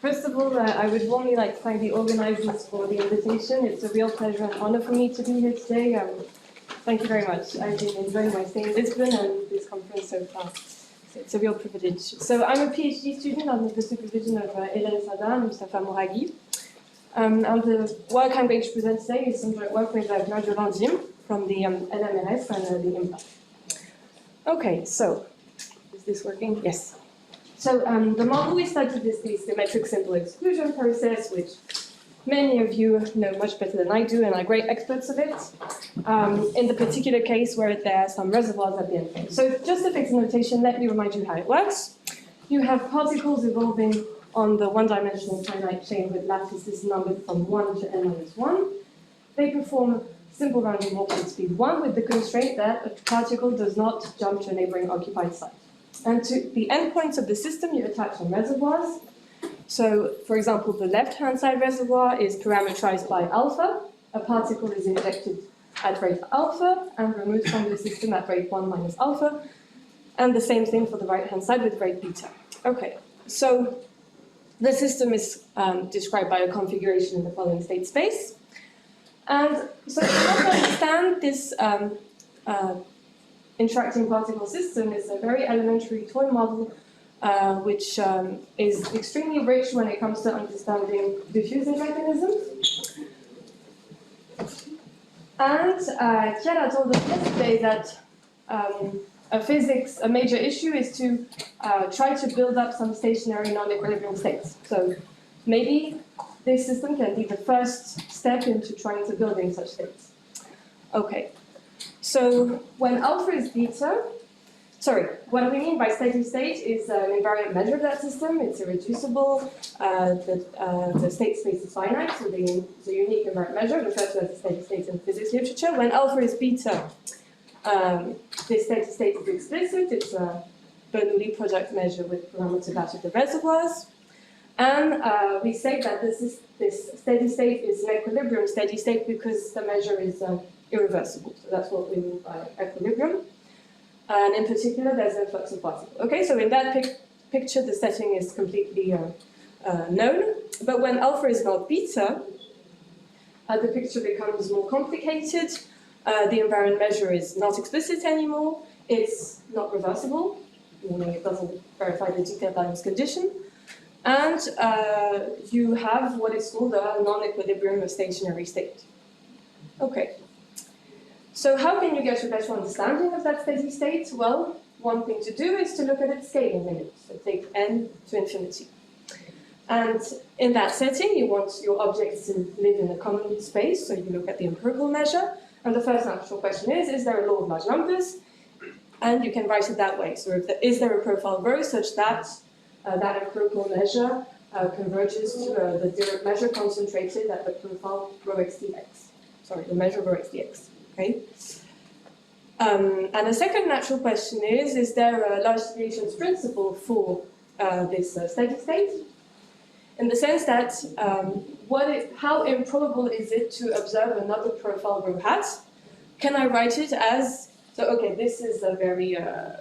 First of all, I would warmly like to thank the organizers for the invitation. It's a real pleasure and honor for me to be here today. Thank you very much. I've been enjoying my stay in Lisbon and this conference so far. So it's a real privilege. So I'm a PhD student under the supervision of Hélène Sada and Mustafa Mouraghi. And the work I'm going to present today is some joint work with Claudio Landim from the LMRS and the IMPA. Okay, so is this working? Yes. So the model we studied is the symmetric simple exclusion process, which many of you know much better than I do and are great experts of it, in the particular case where there are some reservoirs at the end. So just a fixed notation, let me remind you how it works. You have particles evolving on the one-dimensional finite chain with lattices numbered from 1 to n-1. They perform simple random walk at speed 1 with the constraint that a particle does not jump to a neighboring occupied site. And to the endpoints of the system, you attach some reservoirs. So, for example, the left-hand side reservoir is parameterized by alpha. A particle is injected at rate alpha and removed from the system at rate 1 minus alpha. And the same thing for the right-hand side with rate beta. Okay, so the system is described by a configuration in the following state space. And so in order to understand this interacting particle system is a very elementary toy model which is extremely rich when it comes to understanding diffusion mechanisms. And Chiara told us yesterday that a major issue is to try to build up some stationary non-equilibrium states. So maybe this system can be the first step into trying to building such states. Okay. So when alpha is beta, what we mean by steady state is an invariant measure of that system. It's irreducible. The state space is finite, so the unique invariant measure referred to as the steady state in physics literature. When alpha is beta, this steady state is explicit. It's a Bernoulli product measure with parameter that of the reservoirs. And we say that this steady state is an equilibrium steady state because the measure is irreversible. So that's what we mean by equilibrium. And in particular, there's no flux of particles. Okay, so in that picture, the setting is completely known. But when alpha is not beta, the picture becomes more complicated. The invariant measure is not explicit anymore. It's not reversible, meaning it doesn't verify the detailed balance condition. And you have what is called a non-equilibrium or stationary state. Okay. So how can you get a better understanding of that steady state? Well, one thing to do is to look at its scaling limits. So take n to infinity. And in that setting, you want your objects to live in a common space, so you look at the empirical measure. And the first natural question is there a law of large numbers? And you can write it that way. So is there a profile rho such that that empirical measure converges to the Dirac measure concentrated at the profile rho x dx? Sorry, the measure rho x dx. Okay. And the second natural question is there a large deviations principle for this steady state? In the sense that how improbable is it to observe another profile rho hat? Can I write it as, so okay, this is a very,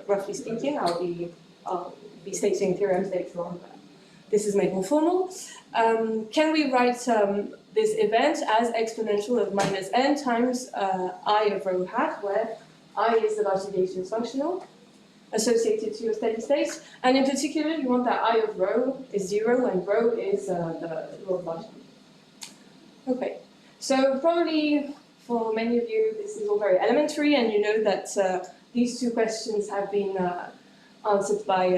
roughly speaking, I'll be stating theorems later on, but this is made more formal. Can we write this event as exponential of minus n times I of rho hat, where I is the large deviations functional associated to your steady state, and in particular you want that I of rho is 0 and rho is the law of large numbers. Okay, so probably for many of you this is all very elementary, and you know that these two questions have been answered by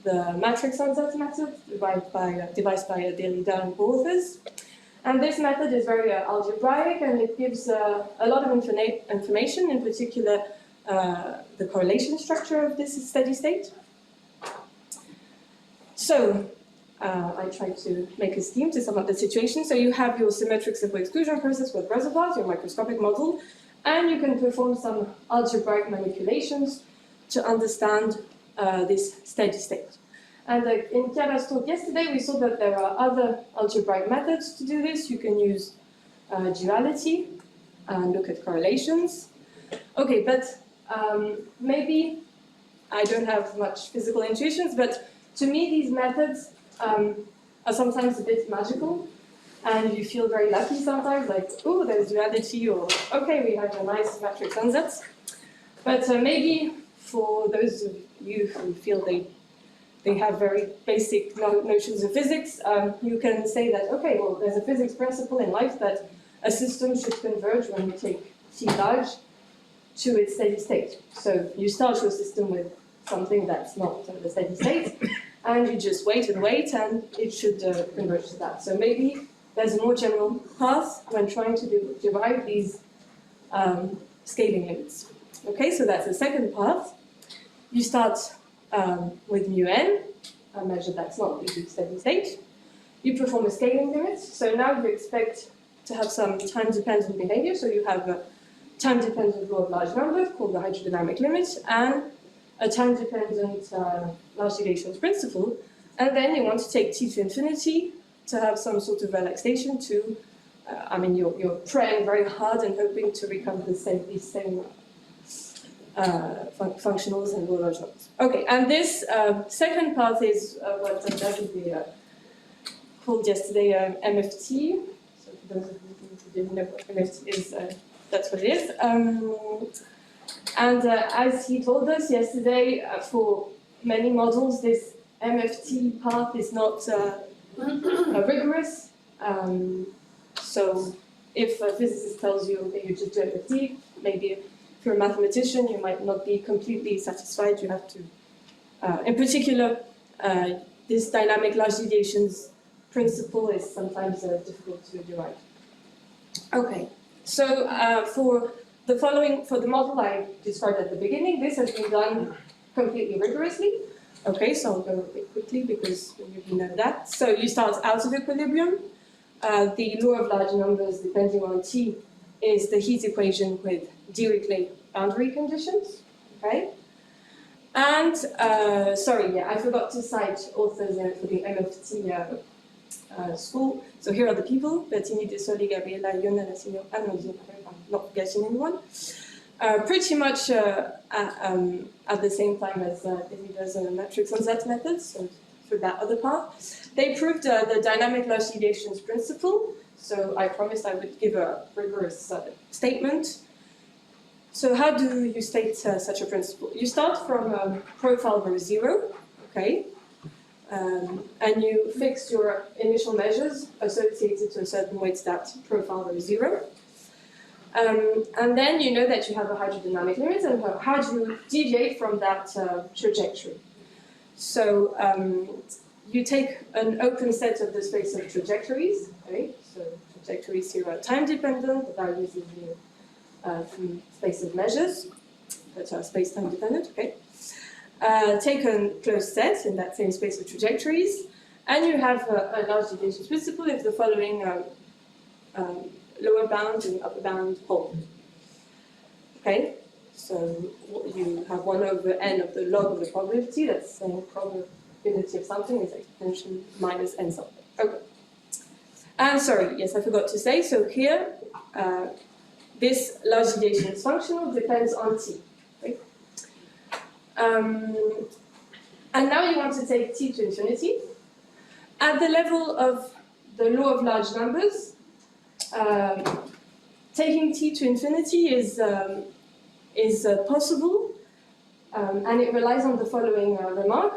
the matrix ansatz method, devised by Derrida and co-authors. And this method is very algebraic, and it gives a lot of information, in particular the correlation structure of this steady state. So I tried to make a scheme to sum up the situation. So you have your symmetric simple exclusion process with reservoirs, your microscopic model, and you can perform some algebraic manipulations to understand this steady state. And in Chiara's talk yesterday, we saw that there are other algebraic methods to do this. You can use duality and look at correlations. Okay, but maybe I don't have much physical intuitions, but to me these methods are sometimes a bit magical, and you feel very lucky sometimes, like, oh, there's duality, or okay, we have a nice symmetric sunset. But maybe for those of you who feel they have very basic notions of physics, you can say that, okay, well, there's a physics principle in life that a system should converge when you take T large to its steady state. So you start your system with something that's not the steady state, and you just wait, and it should converge to that. So maybe there's a more general path when trying to derive these scaling limits. Okay, so that's the second path. You start with mu n, a measure that's not the steady state. You perform a scaling limit, so now you expect to have some time-dependent behavior, so you have a time-dependent law of large numbers called the hydrodynamic limit, and a time-dependent large deviations principle, and then you want to take t to infinity to have some sort of relaxation to, you're praying very hard and hoping to recover these same functionals and law large numbers. Okay, and this second part is what David called yesterday MFT. So for those of you who didn't know what MFT is, that's what it is. And as he told us yesterday, for many models, this MFT path is not rigorous. So if a physicist tells you, okay, you just do MFT, maybe if you're a mathematician, you might not be completely satisfied. You have to, in particular, this dynamic large deviations principle is sometimes difficult to derive. Okay, so for the model I described at the beginning, this has been done completely rigorously. Okay, so I'll go a bit quickly because you know that. So you start out of equilibrium. The law of large numbers, depending on T, is the heat equation with Dirichlet boundary conditions. Okay, and I forgot to cite authors for the MFT school. So here are the people: Bettini, De Soli, Gabriela, Iona, Nassino, and I'm not forgetting anyone. Pretty much at the same time as David's metrics on that method, so for that other part. They proved the dynamic large deviations principle, so I promised I would give a rigorous statement. So how do you state such a principle? You start from profile rho 0, okay, and you fix your initial measures associated to a certain weight that profile rho 0. And then you know that you have a hydrodynamic limit, and how do you deviate from that trajectory? So you take an open set of the space of trajectories, okay? So trajectories here are time-dependent, the values is from space of measures that are space-time dependent, okay? Take a closed set in that same space of trajectories, and you have a large deviations principle if the following lower bound and upper bound hold. Okay, so you have 1 over n of the log of the probability, that's saying probability of something is exponential minus n something. Okay. And sorry, yes, I forgot to say, so here, this large deviation is functional, depends on t. Okay? And now you want to take t to infinity. At the level of the law of large numbers, taking t to infinity is possible, and it relies on the following remark.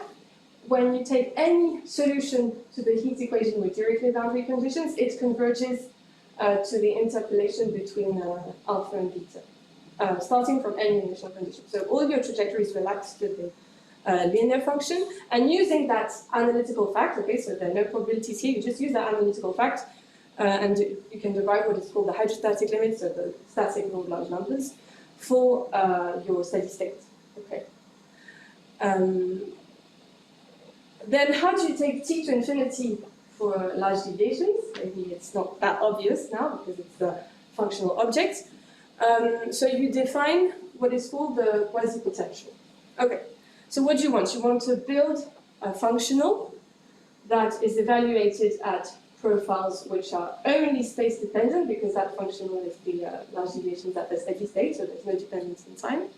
When you take any solution to the heat equation with Dirichlet boundary conditions, it converges to the interpolation between alpha and beta, starting from any initial condition. So all your trajectories relax to the linear function, and using that analytical fact, okay, so there are no probabilities here, you just use that analytical fact, and you can derive what is called the hydrostatic limit, so the static law of large numbers, for your steady state. Okay. Then how do you take t to infinity for large deviations? Maybe it's not that obvious now because it's a functional object. So you define what is called the quasi potential. Okay. So what do you want? You want to build a functional that is evaluated at profiles which are only space dependent, because that functional is the large deviations at the steady state, so there's no dependence in time.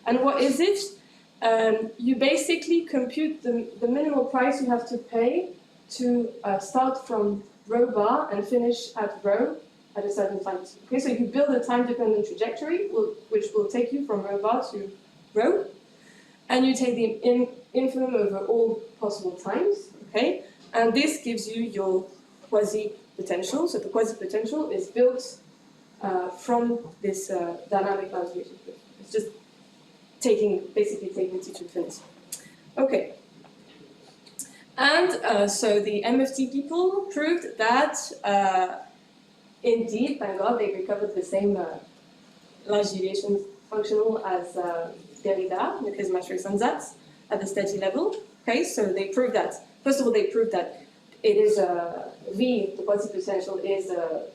And what is it? You basically compute the minimal price you have to pay to start from rho bar and finish at rho at a certain time. Okay, so you build a time-dependent trajectory, which will take you from rho bar to rho, and you take the infimum over all possible times, okay? And this gives you your quasi-potential. So the quasi-potential is built from this dynamic boundary. It's just basically taking T to infinity. Okay. And so the MFT people proved that indeed, thank God, they recovered the same large deviation functional as Derrida with his matrix ansatz at the steady level. Okay, so they proved that. First of all, they proved that it is V, the quasi-potential, is a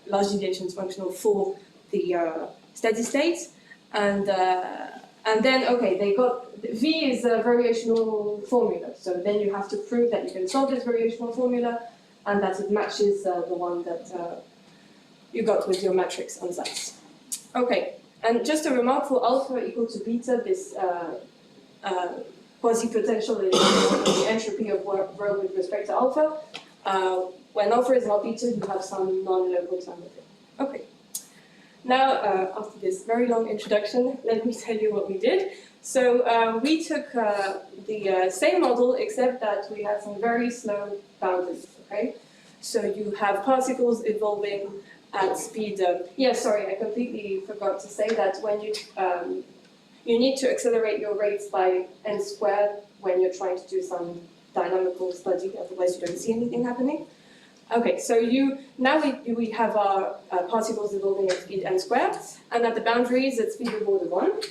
large deviations functional for the steady state, and then okay, they got V is a variational formula. So then you have to prove that you can solve this variational formula, and that it matches the one that you got with your matrix ansatz. Okay, and just a remark for alpha equal to beta, this quasi-potential is the entropy of rho with respect to alpha. When alpha is not beta, you have some non-local term with it. Okay. Now, after this very long introduction, let me tell you what we did. So we took the same model, except that we had some very slow boundaries. Okay. So you have particles evolving at speed. Sorry, I completely forgot to say that when you need to accelerate your rates by n squared when you're trying to do some dynamical study, otherwise you don't see anything happening. Okay, so now we have our particles evolving at speed n squared, and at the boundaries at speed of order 1,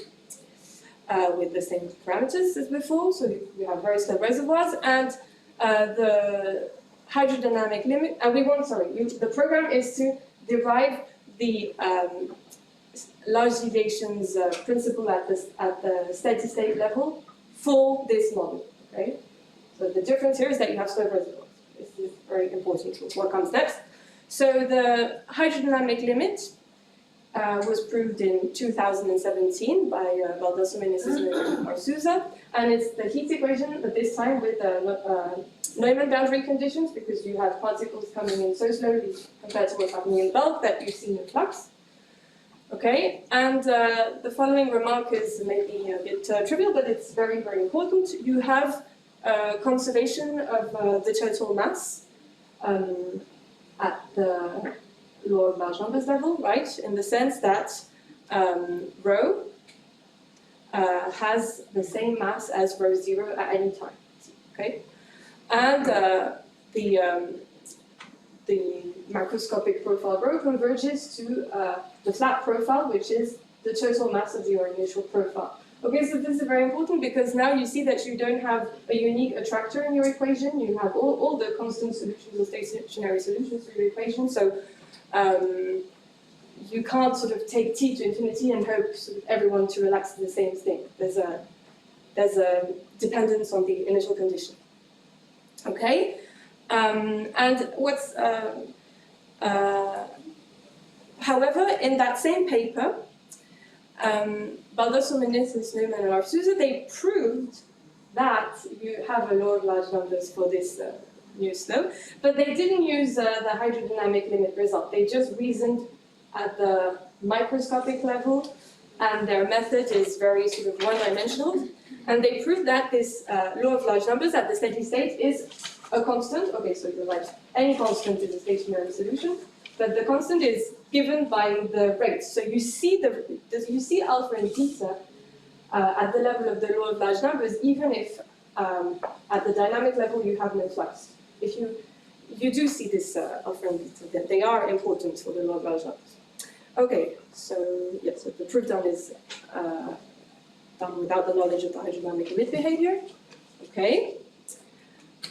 with the same parameters as before, so we have very slow reservoirs, and the hydrodynamic limit, and the program is to derive the large deviations principle at the steady state level for this model, okay? So the difference here is that you have slow reservoirs. This is very important for what comes next. So the hydrodynamic limit was proved in 2017 by Baldasso, Meneses, and Arsouza, and it's the heat equation, but this time with Neumann boundary conditions, because you have particles coming in so slowly compared to what's happening in bulk that you see no flux. Okay, and the following remark is maybe a bit trivial, but it's very, very important. You have conservation of the total mass at the law of large numbers level, right? In the sense that rho has the same mass as rho 0 at any time. Okay, and the macroscopic profile rho converges to the flat profile, which is the total mass of your initial profile. Okay, so this is very important because now you see that you don't have a unique attractor in your equation. You have all the constant solutions or stationary solutions to your equation. So you can't sort of take T to infinity and hope sort of everyone to relax to the same thing. There's a dependence on the initial condition. Okay, and what's however, in that same paper, Baldasso, Meneses, Neumann, and Arsouza, they proved that you have a law of large numbers for this new slope, but they didn't use the hydrodynamic limit result. They just reasoned at the microscopic level, and their method is very sort of one-dimensional. And they proved that this law of large numbers at the steady state is a constant. Okay, so you're right, any constant is a stationary solution, but the constant is given by the rates. So you see alpha and beta at the level of the law of large numbers, even if at the dynamic level you have no flux. If you do see this alpha and beta, then they are important for the law of large numbers. Okay, so yes, so the proof done is done without the knowledge of the hydrodynamic limit behavior. Okay,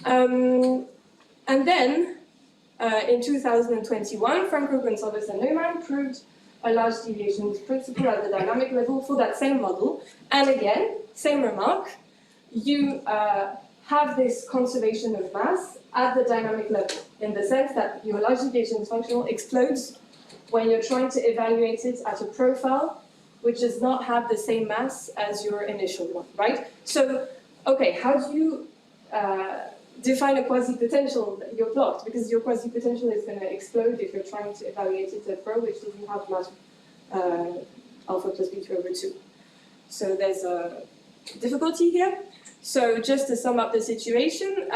and then. In 2021, Franco, Gonçalves, and Neumann proved a large deviations principle at the dynamic level for that same model. And again, same remark, you have this conservation of mass at the dynamic level, in the sense that your large deviations functional explodes when you're trying to evaluate it at a profile which does not have the same mass as your initial one, right? So, okay, how do you define a quasi-potential that you're blocked, because your quasi-potential is going to explode if you're trying to evaluate it at rho, which doesn't have mass alpha plus beta over 2. So there's a difficulty here. So just to sum up the situation,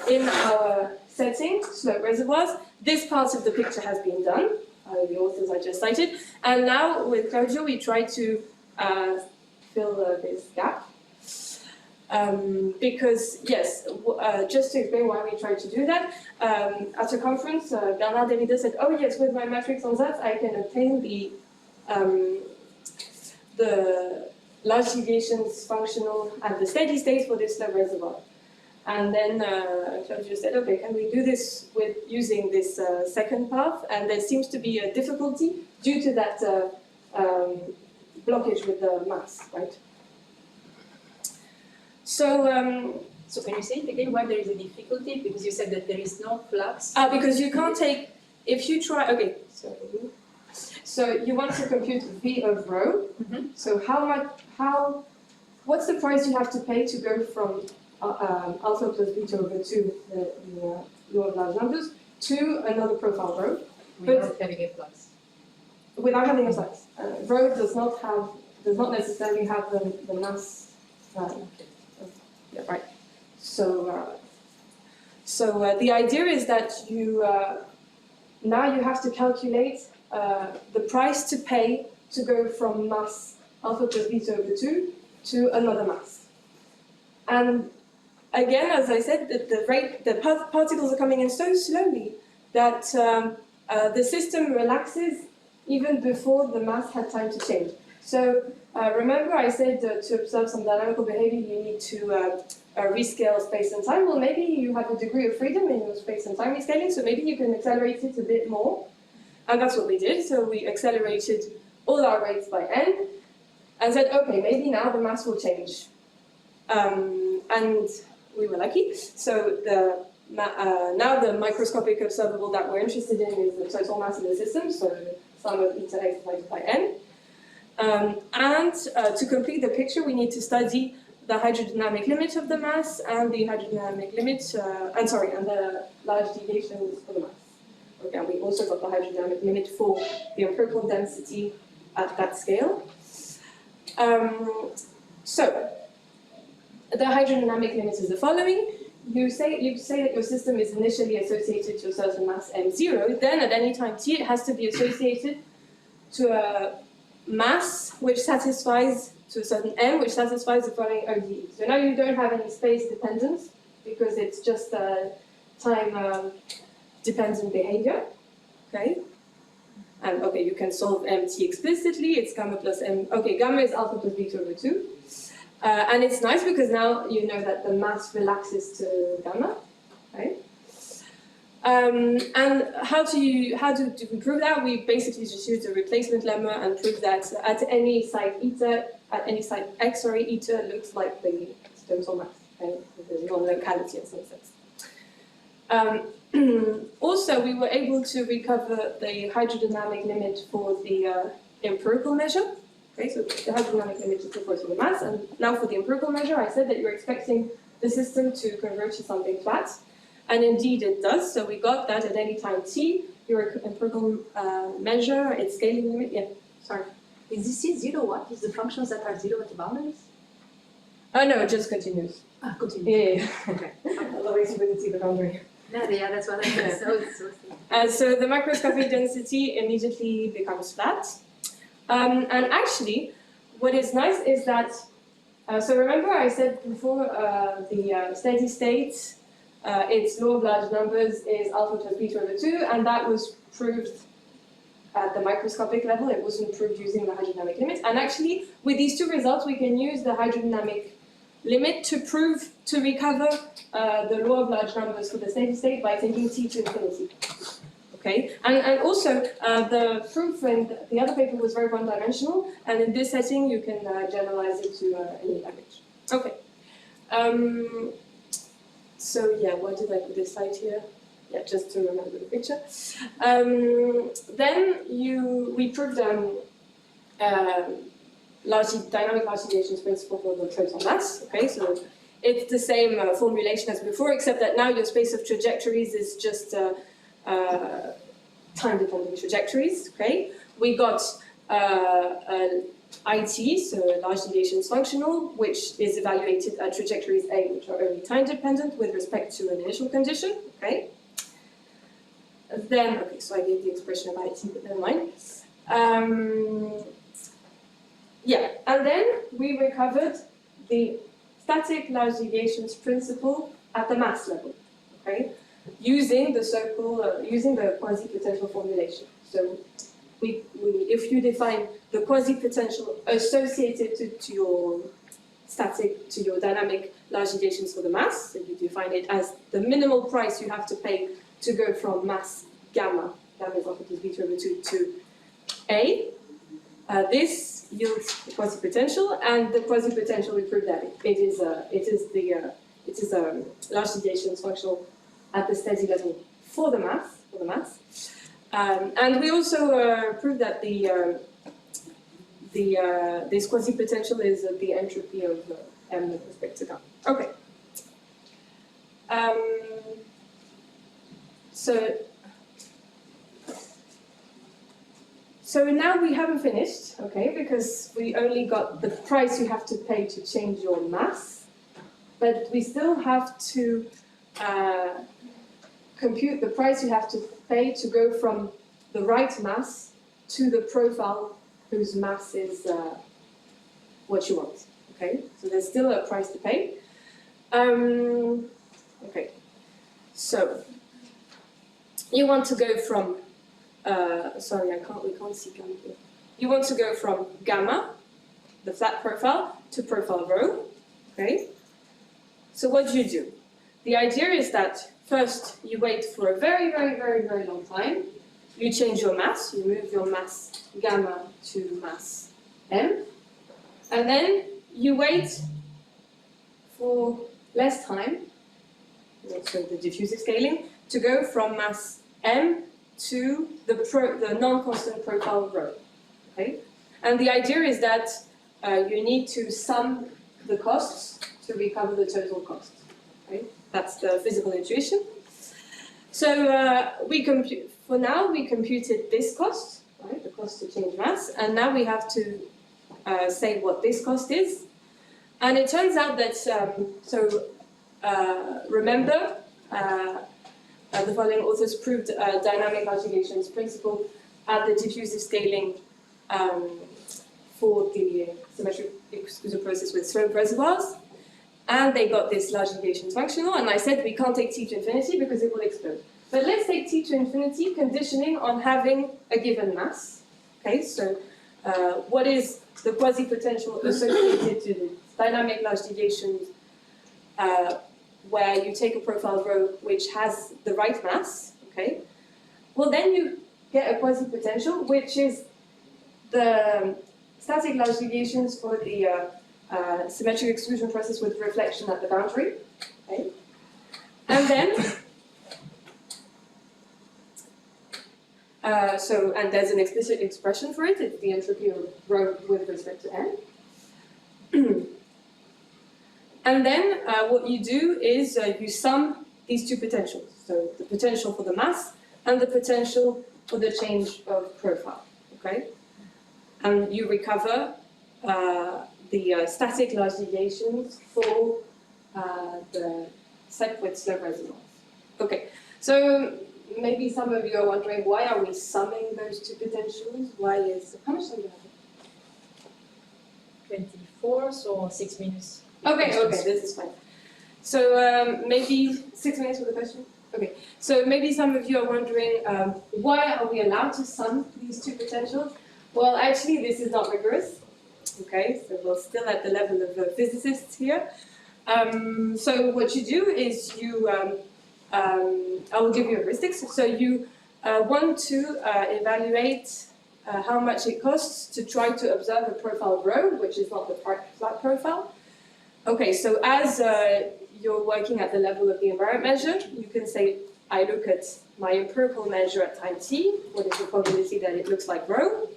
in our setting, slope reservoirs, this part of the picture has been done, the authors I just cited, and now with Claudio we try to fill this gap. Because, yes, just to explain why we tried to do that, at a conference, Bernard Derrida said, oh yes, with my matrix on that, I can obtain the large deviations functional at the steady state for this slope reservoir. And then Claudio said, okay, can we do this with using this second path? And there seems to be a difficulty due to that blockage with the mass, right? So, so can you say it again why there is a difficulty? Because you said that there is no flux. Because you can't take, if you try, okay, so you want to compute V of rho. Mm-hmm. So what's the price you have to pay to go from alpha plus beta over 2, the law of large numbers, to another profile rho? Without having a flux. Without having a flux. Rho does not necessarily have the mass. Yeah, right. So, the idea is that you now you have to calculate the price to pay to go from mass alpha plus beta over 2 to another mass. And again, as I said, the particles are coming in so slowly that the system relaxes even before the mass had time to change. So remember I said to observe some dynamical behavior you need to rescale space and time. Well, maybe you have a degree of freedom in your space and time rescaling, so maybe you can accelerate it a bit more. And that's what we did. So we accelerated all our rates by n and said, okay, maybe now the mass will change. And we were lucky. So now the microscopic observable that we're interested in is the total mass of the system, so sum of eta x divided by n. And to complete the picture, we need to study the hydrodynamic limit of the mass and the hydrodynamic limit, and the large deviations for the mass. Okay, and we also got the hydrodynamic limit for the empirical density at that scale. So the hydrodynamic limit is the following. You say that your system is initially associated to a certain mass m0, then at any time t it has to be associated to a mass which satisfies to a certain m, which satisfies the following ODE. So now you don't have any space dependence because it's just time dependent behavior. Okay, and okay, you can solve mt explicitly. It's gamma plus m. Okay, gamma is alpha plus beta over 2, and it's nice because now you know that the mass relaxes to gamma. Okay. And how do we prove that? We basically just use the replacement lemma and prove that at any site x, eta looks like the total mass. Okay? There's non-locality in some sense. Also, we were able to recover the hydrodynamic limit for the empirical measure. Okay, so the hydrodynamic limit is proportional to the mass, and now for the empirical measure, I said that you're expecting the system to converge to something flat. And indeed it does, so we got that at any time t, your empirical measure, its scaling limit, yeah, sorry. Is this C0 what? Is the functions that are 0 at the boundaries? Oh no, it just continues. Ah, continues. Yeah. Okay. Otherwise you wouldn't see the boundary. No, yeah, that's what I thought. So the microscopic density immediately becomes flat. And actually, what is nice is that, so remember I said before the steady state, its law of large numbers is alpha plus beta over 2, and that was proved at the microscopic level. It wasn't proved using the hydrodynamic limit. And actually, with these two results, we can use the hydrodynamic limit to recover the law of large numbers for the steady state by taking t to infinity. Okay, and also the proof in the other paper was very one-dimensional, and in this setting you can generalize it to any language. Okay. So yeah, why did I put this slide here? Yeah, just to remember the picture. Then we proved dynamic large deviations principle for the total mass. Okay, so it's the same formulation as before, except that now your space of trajectories is just time-dependent trajectories, okay? We got IT, so large deviations functional, which is evaluated at trajectories A, which are only time-dependent with respect to an initial condition, okay? Then, okay, so I gave the expression of IT, but never mind. Yeah, and then we recovered the static large deviations principle at the mass level, okay? Using the so-called, using the quasi-potential formulation. So if you define the quasi-potential associated to your dynamic large deviations for the mass, so you define it as the minimal price you have to pay to go from mass gamma is properties B2/2 to A. This yields the quasi-potential, and the quasi-potential we prove that it is a large deviations functional at the steady level for the mass. And we also proved that this quasi-potential is the entropy of M with respect to gamma. Okay. So now we haven't finished, okay, because we only got the price you have to pay to change your mass, but we still have to compute the price you have to pay to go from the right mass to the profile whose mass is what you want, okay? So there's still a price to pay. Okay, so you want to go from sorry, we can't see gamma here. You want to go from gamma, the flat profile, to profile rho, okay? So what do you do? The idea is that first you wait for a very, very, very, very long time. You change your mass, you move your mass gamma to mass M, and then you wait for less time, so the diffusive scaling, to go from mass M to the non-constant profile rho, okay? And the idea is that you need to sum the costs to recover the total cost, okay? That's the physical intuition. So for now we computed this cost, right? The cost to change mass, and now we have to say what this cost is. And it turns out that, remember, the following authors proved dynamic large deviations principle at the diffusive scaling for the symmetric exclusion process with slope reservoirs. And they got this large deviations functional, and I said we can't take t to infinity because it will explode. But let's take t to infinity, conditioning on having a given mass. Okay, so what is the quasi-potential associated to the dynamic large deviations where you take a profile rho which has the right mass, okay? Well, then you get a quasi-potential, which is the static large deviations for the symmetric exclusion process with reflection at the boundary, okay? And then, and there's an explicit expression for it, it's the entropy of rho with respect to n. And then what you do is you sum these two potentials, so the potential for the mass and the potential for the change of profile, okay? And you recover the static large deviations for the set with slope reservoirs. Okay, so maybe some of you are wondering, why are we summing those two potentials? Why is, how much time do you have? 24, so 6 minutes. Okay, this is fine. So maybe 6 minutes for the question? Okay, so maybe some of you are wondering, why are we allowed to sum these two potentials? Well, actually, this is not rigorous. Okay, so we're still at the level of physicists here. So what you do is you, I will give you heuristics. So you want to evaluate how much it costs to try to observe a profile rho, which is not the flat profile. Okay, so as you're working at the level of the invariant measure, you can say, I look at my empirical measure at time t, what is the probability that it looks like rho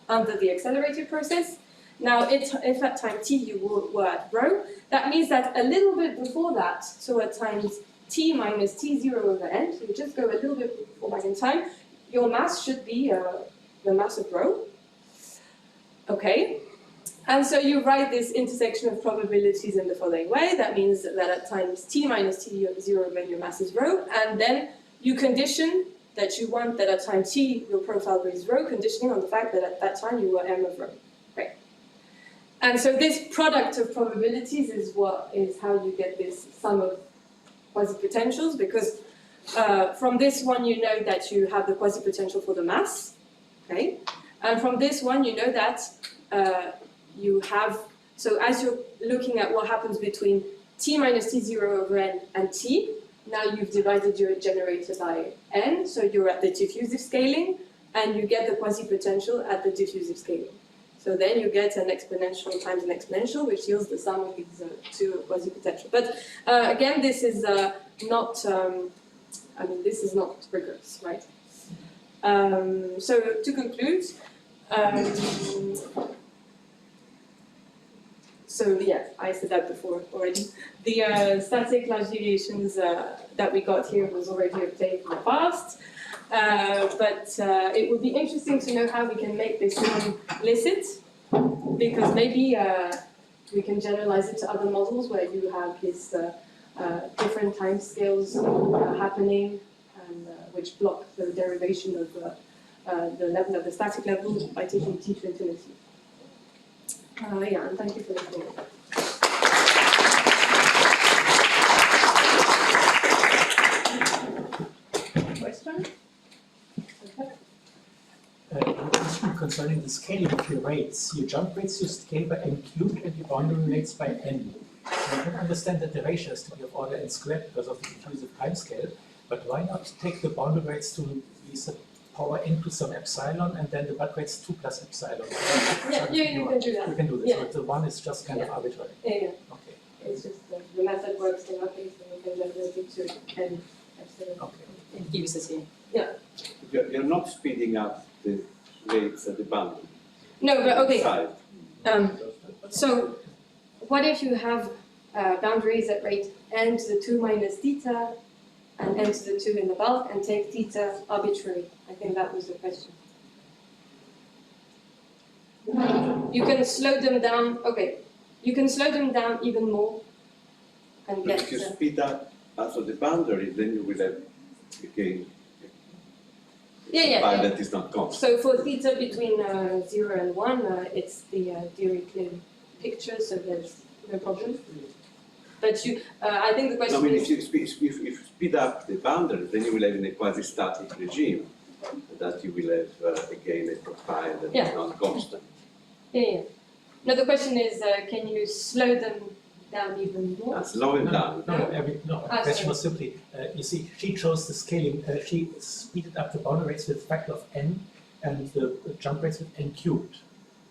under the accelerated process. Now, if at time t you were at rho, that means that a little bit before that, so at times t minus t0 over n, so you just go a little bit back in time, your mass should be the mass of rho. Okay, and so you write this intersection of probabilities in the following way. That means that at times t minus t0 over n, your mass is rho, and then you condition that you want that at time t your profile is rho, conditioning on the fact that at that time you were m of rho. Right. And so this product of probabilities is how you get this sum of quasi-potentials, because from this one you know that you have the quasi-potential for the mass, okay? And from this one you know that you have, so as you're looking at what happens between t minus t0 over n and t, now you've divided your generator by n, so you're at the diffusive scaling, and you get the quasi-potential at the diffusive scaling. So then you get an exponential times an exponential, which yields the sum of these two quasi-potential. But again, this is not, this is not rigorous, right? So to conclude, so yeah, I said that before already. The static large deviations that we got here was already obtained in the past. But it would be interesting to know how we can make this implicit, because maybe we can generalize it to other models where you have this different time scales happening, and which block the derivation of the level of the static level by taking t to infinity. Yeah, and thank you for listening. Question? Concerning the scaling of your rates, your jump rates you scale by n cubed and your boundary rates by n. I can understand that the ratio has to be of order n squared because of the diffusive time scale, but why not take the boundary rates to be power n to some epsilon and then the bud rates 2 plus epsilon? Yeah, you can do that. You can do this, yeah. But the one is just kind of arbitrary. Yeah. Okay. It's just the method works in our case, and we can generate it to n epsilon. Okay. It gives us here. Yeah. You're not speeding up the rates at the boundary. No, but okay. Side. So what if you have boundaries at rate n to the 2 minus theta and n to the 2 in the bulk, and take theta arbitrary? I think that was the question. You can slow them down. Okay, you can slow them down even more and But get. if you speed up also the boundary, then you will have again Yeah. that is not constant. So for theta between 0 and 1, it's the Dirichlet picture, so there's no problem. But you, I think the question No, I mean, is. if you speed up the boundary, then you will have in a quasi-static regime that you will have again a profile that is not constant. Yeah. No, the question is, can you slow them down even more? Slow it down. The question was simply, you see, she chose the scaling, she speeded up the boundary rates with a factor of n and the jump rates with n cubed,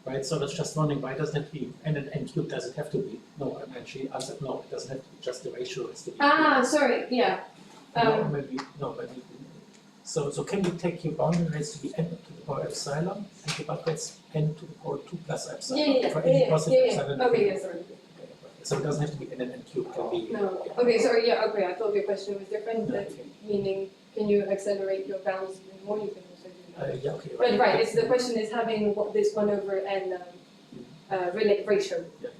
right? So that's just wondering, why doesn't it have to be n and n cubed? Does it have to be? No, and she answered no, it doesn't have to be, just the ratio is to be. Sorry, yeah. So can you take your boundary rates to be n to the power epsilon and your bud rates n to the power 2 plus epsilon? For any positive epsilon. Okay, yeah, sorry. So it doesn't have to be n and n cubed, it can be. No, okay, sorry, yeah, okay, I thought your question was different, No, that okay. meaning, can you accelerate your bounds even more? You can also do that. Yeah, okay. But right, it's the question is having this 1 over n ratio. Yeah,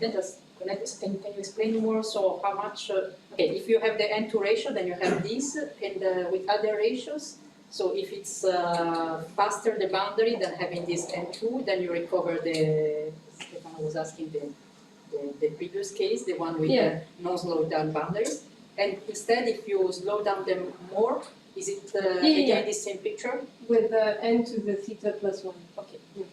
Let us connect this. Can you explain more? So how much? Okay, if you have the n2 ratio, then you have this, and with other ratios. So if it's faster the boundary than having this n2, then you recover the. Stefano was asking the previous case, the one with the non-slow down boundaries. And instead, if you slow down them more, is it again the same picture? With n to the theta plus 1. Okay. Yeah.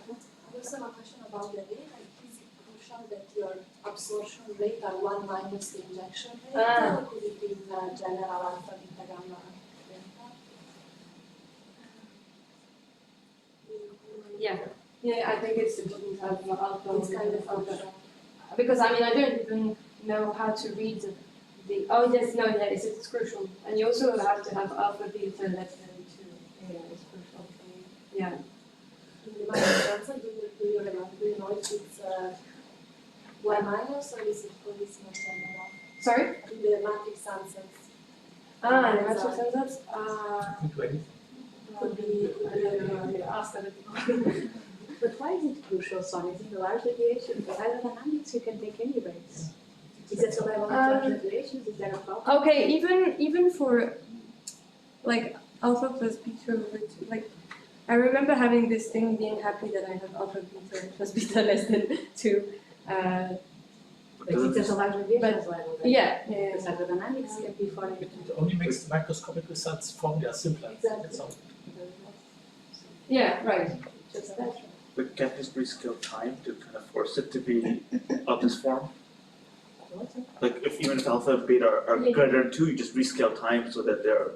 I also have a question about the rate. Like, is it crucial that your absorption rate are 1 minus the injection rate, or could it be in general alpha, beta, gamma, delta? Yeah, I think it's important to have alpha. It's kind of alpha. crucial. Because I mean, I don't even know how to read the. Oh yes, no, yeah, it's crucial, and you also have to have alpha beta less than 2. Yeah, it's crucial. Yeah. matrix answer, do you remember, do you know if it's Y minus or is it for this not general? Sorry? The matrix answers. Ah, the matrix answers? Could do anything. Could be Ask other people. But why is it crucial, Sonia? Is it a large deviation? For hydrodynamics, you can take any rates. Is that a level of large deviations? Is that a problem? Okay, even for like alpha plus beta over 2, like I remember having this thing being happy that I have alpha beta plus beta less than 2. But it's just a large deviations level. Then. Yeah. Because hydrodynamics can be for It only makes the microscopic results formula simpler. Exactly. That's all. Yeah, right. just that. But can't just rescale time to kind of force it to be of this form? Like even if alpha and beta are greater than 2, you just rescale time so that they're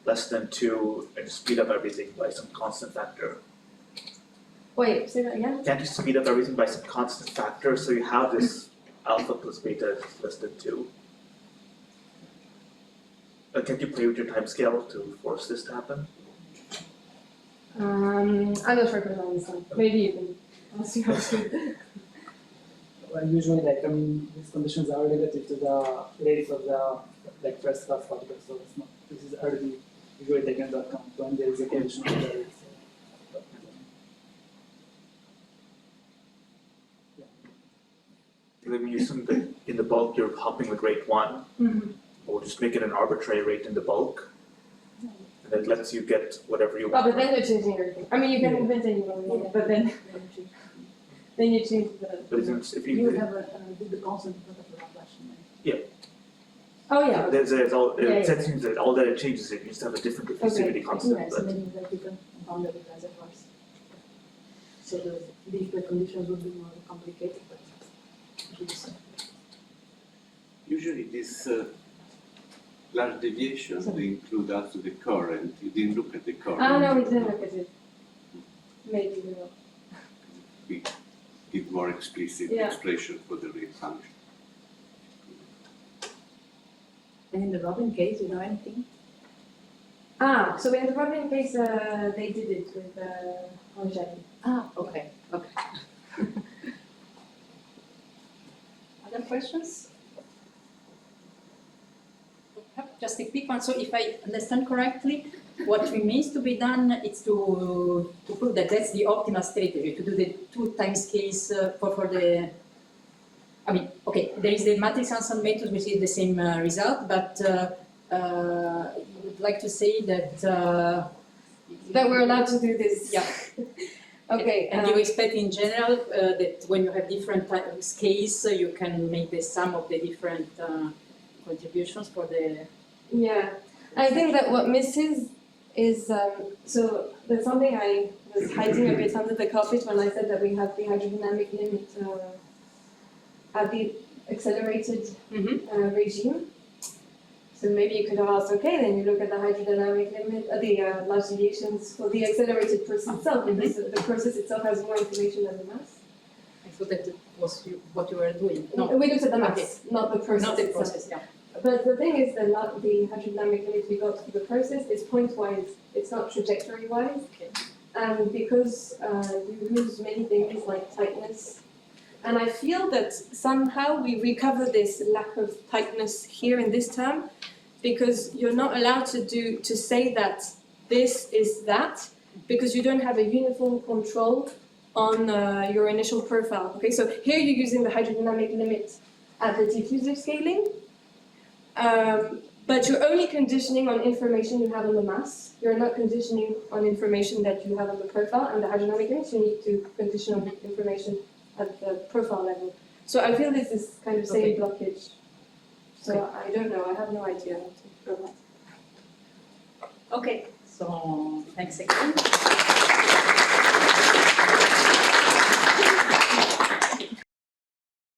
less than 2 and speed up everything by some constant factor. Wait, say that again? Can't you speed up everything by some constant factor so you have this alpha plus beta is less than 2? Can't you play with your time scale to force this to happen? I'm not sure if I understand. Maybe you can. I'll see how to. Well, usually, like, I mean, these conditions are relative to the rates of the like first class particles, so it's not. This is already usually taken into account when there is a condition of the rates. Like when you assume that in the bulk you're hopping with rate 1, or just make it an arbitrary rate in the bulk, and that lets you get whatever you Oh, want. but then you're changing everything. I mean, you can invent anyone you want, but then you change the. But if You you, have the constant of the Laplacian. Oh yeah. there's all, Yeah, it seems that all that it changes it, you just have a different diffusivity constant, Yes, but and then you have different boundary reservoirs. So the conditions would be more complicated, but it's Usually these large deviations, they include also the current. You didn't look at the current. Ah no, we didn't look at it. Maybe we will. We give more explicit Yeah. expression for the rate function. And in the Robin case, you know anything? Ah, so in the Robin case, they did it with Angèle. Ah, okay. Other questions? Just a quick one. So if I understand correctly, what remains to be done is to prove that that's the optimal strategy, to do the 2 times case for the, I mean, okay, there is the matrix answer method which is the same result, but you would like to say that That we're allowed to do this. Yeah. Okay. And you expect in general that when you have different scales, you can make the sum of the different contributions for the. Yeah, I think that what misses is so there's something I was hiding a bit under the carpet when I said that we have the hydrodynamic limit at the accelerated regime. So maybe you could have asked, okay, then you look at the hydrodynamic limit, the large deviations for the accelerated process itself, because the process itself has more information than the mass. I thought that was what you were doing. No, We looked at the mass, Okay. not the process not the itself. process. Yeah. But the thing is, the hydrodynamic limit we got for the process is pointwise, it's not trajectory-wise. Okay. And because you lose many things like tightness, and I feel that somehow we recover this lack of tightness here in this term, because you're not allowed to say that this is that, because you don't have a uniform control on your initial profile. Okay, so here you're using the hydrodynamic limit at the diffusive scaling, but you're only conditioning on information you have on the mass. You're not conditioning on information that you have on the profile, and the hydrodynamic limit you need to condition on information at the profile level. So I feel this is kind of same blockage. So I don't know, I have no idea how to go about it. Okay. So thanks again.